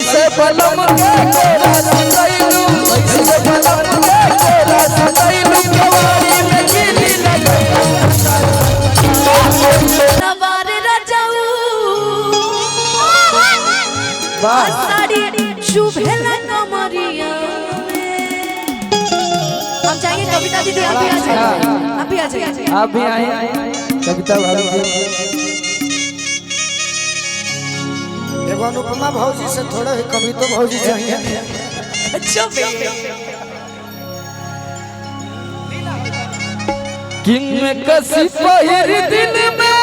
कैसे बलम के कोरा सतैलू कैसे बलम के कोरा सतैलू कवारी में गिली लगैलू नवारे रजाऊ वाह साड़ी शुभेला कमरिया हम चाहेंगे कविता दीदी आप भी आ जाइए आप भी आ जाइए आप भी आए कविता भाभी एगो अनुपमा भौजी से थोड़ा ही कविता भौजी चाहिए किंग में कसी पहिर दिन में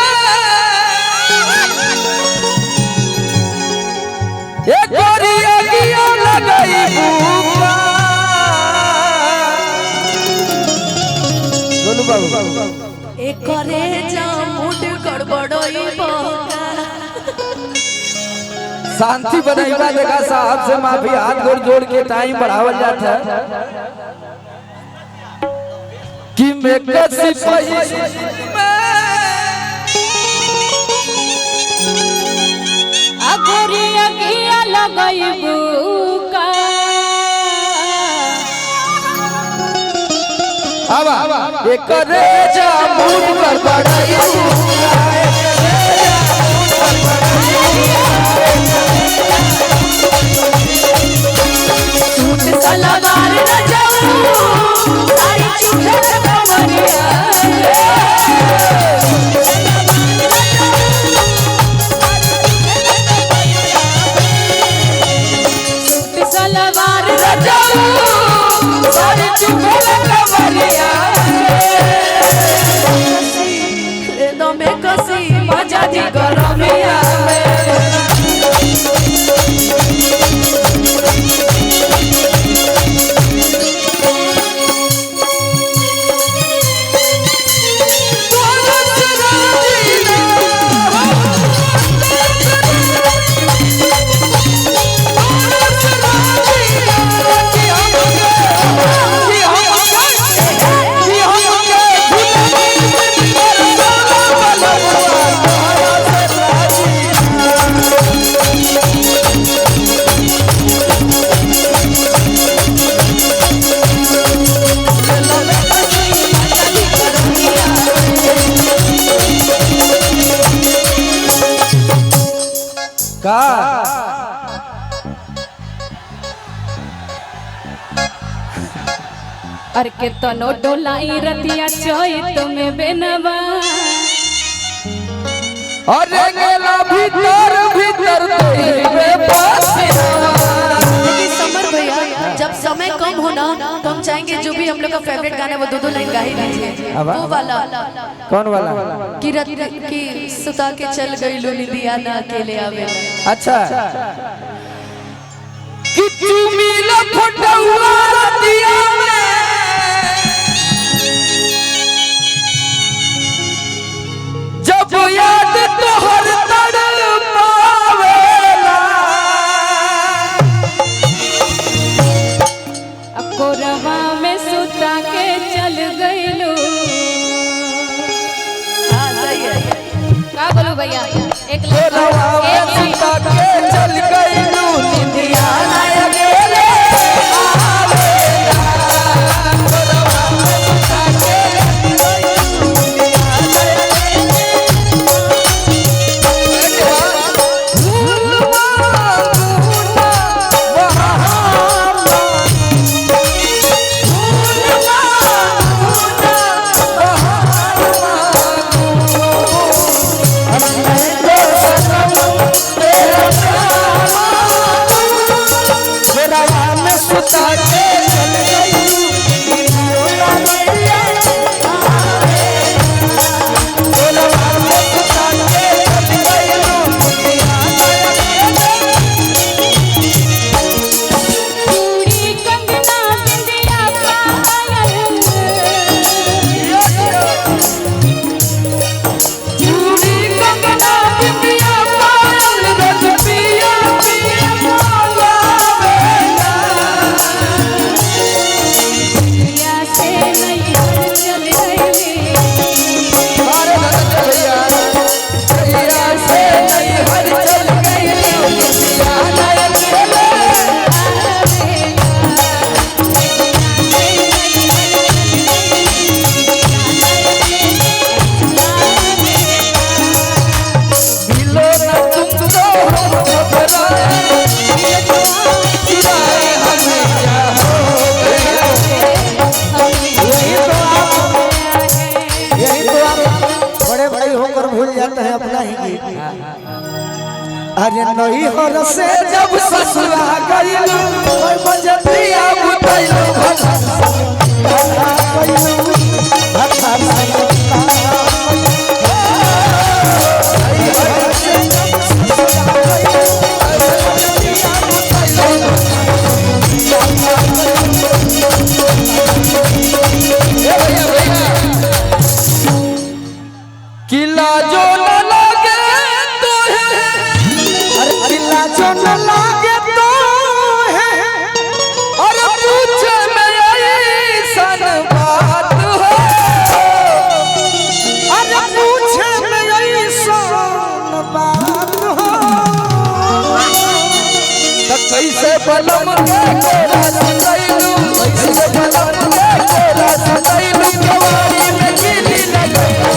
एक गोरिया गिया लगाई भूखा बोलो बाबू एक करे जा मुंड गड़बड़ोई बोका शांति बनाइबा देखा साहब से माफी हाथ गोड़ जोड़ के टाइम बढ़ावल जाता है कि मैं कसी पहिर अगोरिया गिया लगाई भूखा अब एक रेजा मूड पर बढ़ाई सूट सलवार रजाऊ साड़ी चुभेला कमरिया सलवार रजाऊ साड़ी चुभेला कमरिया दो में कसी मजा दी गरमिया का अरे के तनो डोलाई रतिया चोई तुम्हें बेनवा अरे गेला भीतर भीतर तेरे पसीना लेकिन समर भैया जब समय कम होना तो हम चाहेंगे जो भी हम लोग का फेवरेट गाना है वो दो लाइन गा ही दीजिए वो वाला कौन वाला कि रत की सुता के चल गई लो निदिया ना अकेले आवे अच्छा कि तू मिला फटुआ रतिया में जब याद तोहर तड़पावेला अब कोरवा में सुता के चल गई लो हाँ सही है क्या बोलूं भैया एक कोरवा में सुता के चल गई निदिया ना अकेले आवेला अरे नई हर से जब ससुरा गइलू ओए बजे पिया बुतैलू किला जो न लागे तो है, अरे किला जो न लागे तो है, अरे पूछे में ऐसन बात है, अरे पूछे में ऐसन बात हो। त कैसे बलम के कोरा सदैलू, कैसे बलम के कोरा सदैलू, कवारी में गिली लगैलू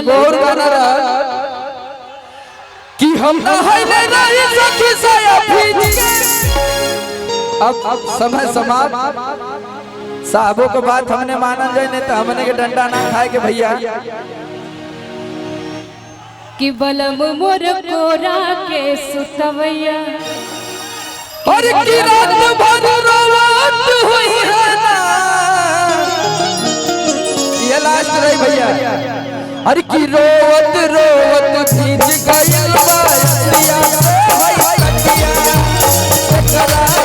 गौर गाना रहा कि हम नहाइले रही सखी साया भीज के। अब समय समाप्त। साहबों के बात हमने मानल जाए नहीं तो हमने के डंडा ना खाए के भैया। कि बलम मोर कोरा के सुतवैया और की रात भर रोवत हुई है ना, ये लास्ट रही भैया। अरे की रोवत रोवत भीज गइल बारिया भाई कटिया कराया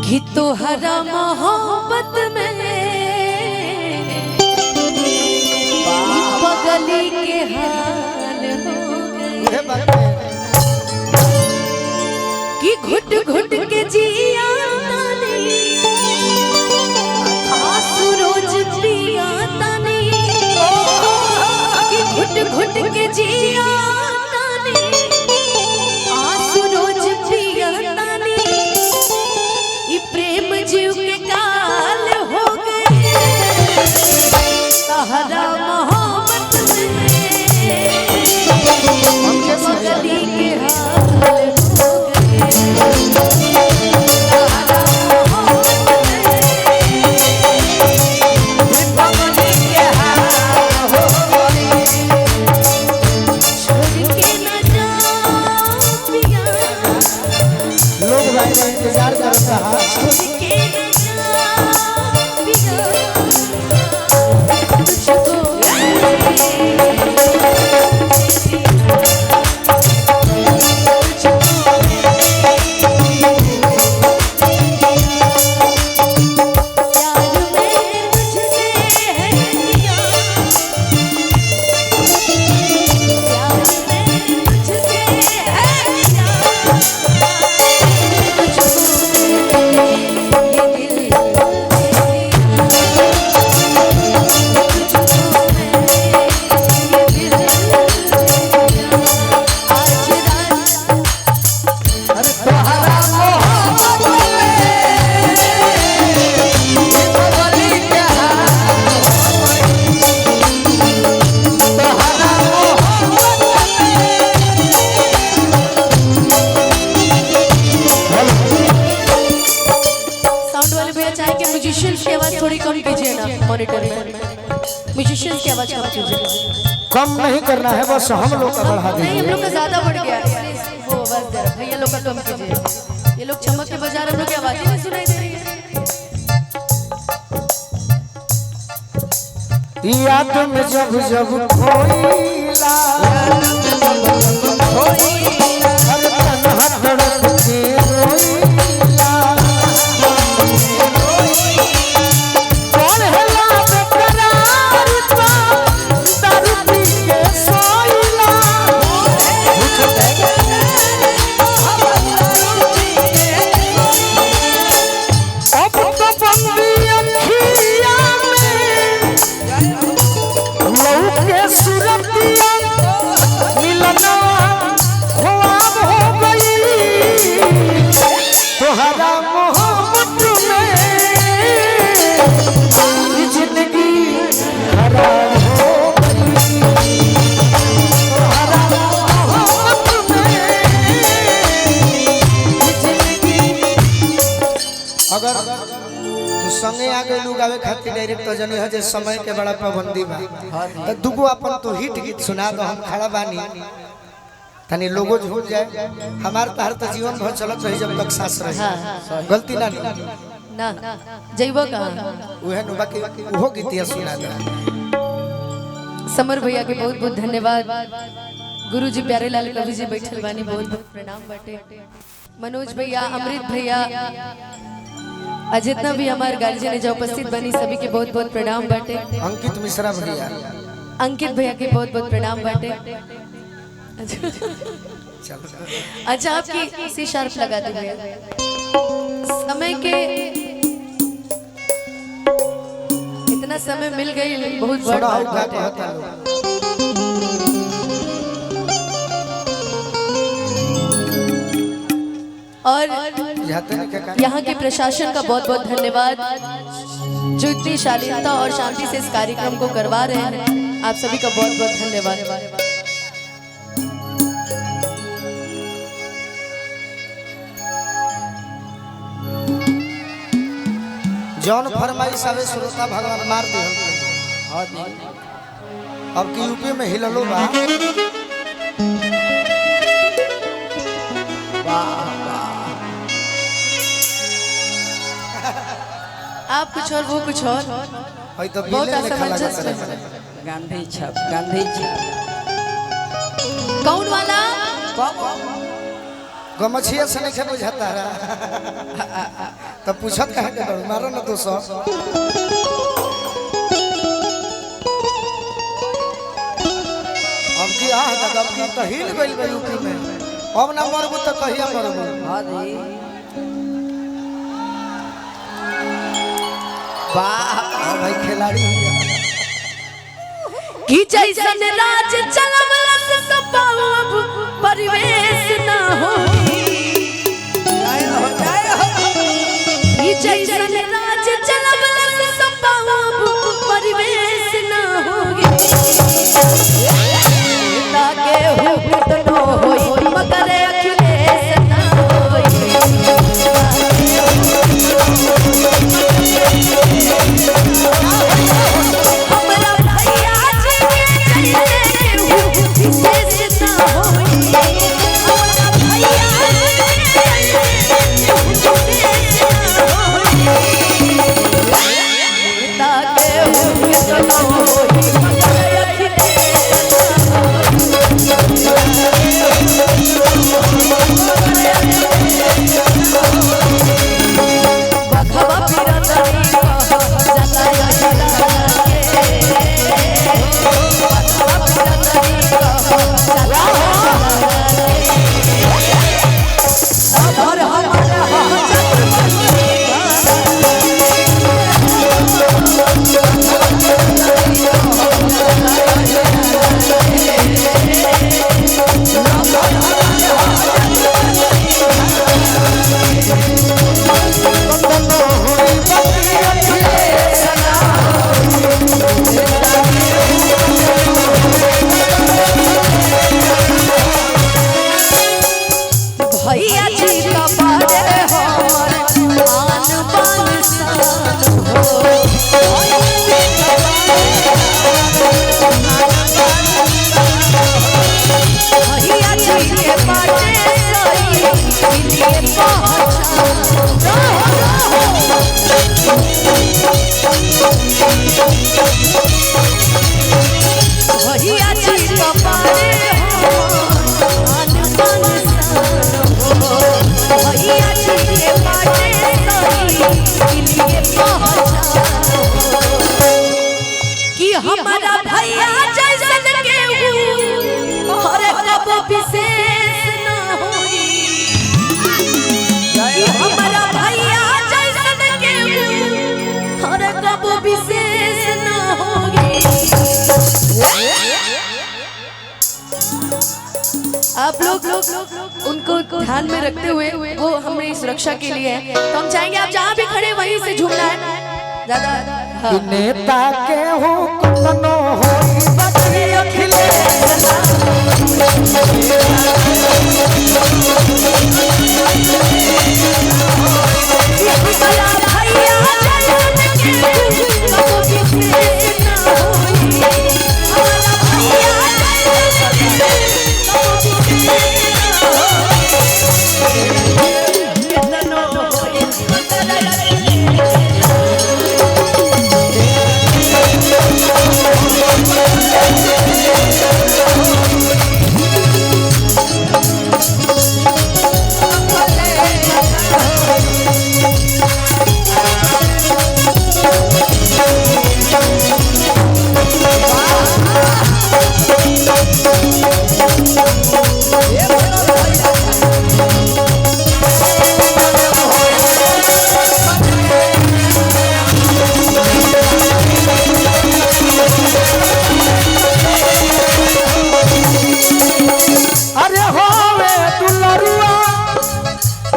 कि तोहरा मोहब्बत में बगली के हाल हो गए कि घुट घुट के जिया तानी आंसू रोज पिया तानी कि घुट घुट के जिया तानी आंसू रोज पिया तानी प्रेम जीव के काल हो गए तहरा मोहब्बत में बगली के हाल हो गए। मॉनिटर में म्यूजिशियंस की आवाज कम कीजिए। कम नहीं करना है, बस हम लोग का बढ़ा नहीं, हम दीजिए। लोग का ज्यादा बढ़ गया है, वो आवाज जरा भैया लोग का कम कीजिए। ये लोग चमक के बजा रहे, हम लोग की आवाज ही नहीं सुनाई दे रही है। याद में जब जब खोइला हर तन्हा तड़प के रोइला। कौन है लाभ करार का दारू पी के सोइला। अब तो बंदी अखिया में लौके सुरतिया मिलना ख्वाब हो गई। तोहरा मोहब्बत में जिंदगी खराब हो गई। तोहरा मोहब्बत में जिंदगी। अगर तू संगे आ गए लोग आवे खातिर डायरेक्ट तो जने है जे समय के बड़ा पाबंदी बा। तो दुगो अपन तो हिट गीत सुना दो, हम खड़ा बानी तनी लोगो झूठ जाए। हमार तार तो जीवन भर चलत रही जब तक सांस रही। गलती ना ना जइबो कहां उहे नु बाकी उहो गीतिया सुना दो। समर भैया के बहुत बहुत धन्यवाद। गुरुजी प्यारे लाल कवि जी बैठल बानी, बहुत बहुत प्रणाम बाटे। मनोज भैया, अमृत भैया, जितना भी हमारे गार्जियन है जो उपस्थित बनी, सभी के बहुत बहुत प्रणाम बाटे। अंकित मिश्रा भैया, अंकित भैया के बहुत बहुत प्रणाम बाटे। अच्छा, आपकी सी शार्प लगा दी भैया। समय के इतना समय मिल गई, बहुत बड़ा का बात बाटे। कहता लोग। और जाते हैं क्या यहाँ के प्रशासन का बहुत बहुत धन्यवाद जो इतनी शालीनता और शांति से इस कार्यक्रम को करवा रहे हैं। आप सभी का बहुत बहुत धन्यवाद। जौन फरमाइश आवे श्रोता भगवान मार दे। अब की यूपी में हिललो बा। आप कुछ और वो कुछ और, होई तो बहुत बिले में खला असमंजस करे। है। गांधी छाप, गांधी छाप। कौन वाला? गमछिया से नहीं बुझाता रहा। तो पूछत कहे के बड़ मारो ना 200। अब की आ दादा अब तो हिल गइल बा यूपी में। अब ना मरबू तो कहिया मरबू। हां जी, वाह भाई खिलाड़ी कि जैसन राज चलवलस सपाव परिवेश न होई। कि जैसन राज चलवलस सपाव परिवेश न होई। ताके हुकत न होई मगर अखिलेश न होई। हमरा भैया जी के विशेष न होई। कबो विशेष ना होई कि हमारा भैया जैसन के हर कबो विशेष ना होई। आप लोग उनको ध्यान में रखते हुए वो हमारी सुरक्षा के लिए है, तो हम चाहेंगे आप जहाँ भी खड़े वहीं से झूमना है ज्यादा। हाँ। नेता के हो कतनो होई बदले अखिलेश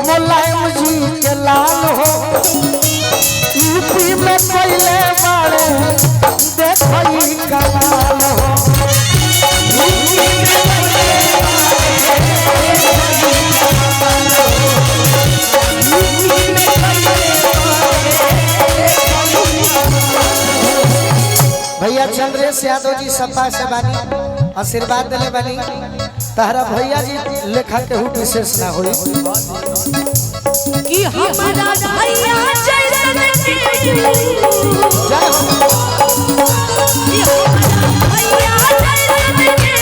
मुलायम जी के लाल हो यूपी में पहले बारे देखई कमाल हो। भैया चंद्रेश यादव जी सपा से बानी आशीर्वाद दिले बानी तारा भैया जी लेखा के हु विशेष ना होई कि हमारा भैया जैसन के जय हो कि हमारा भैया जैसन के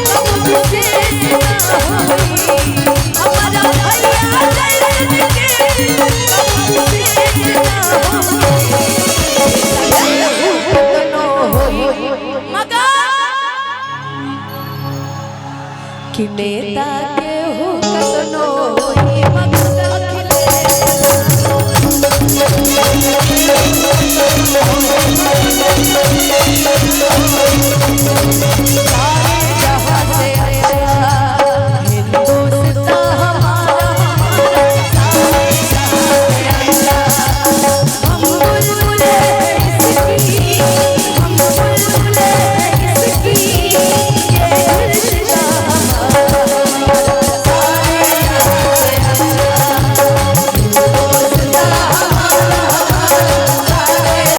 कबो विशेष ना होई। हमारा भैया जैसन के कबो विशेष ना होई। मगर कि नेता के हो कतनो होई मगर अखिलेश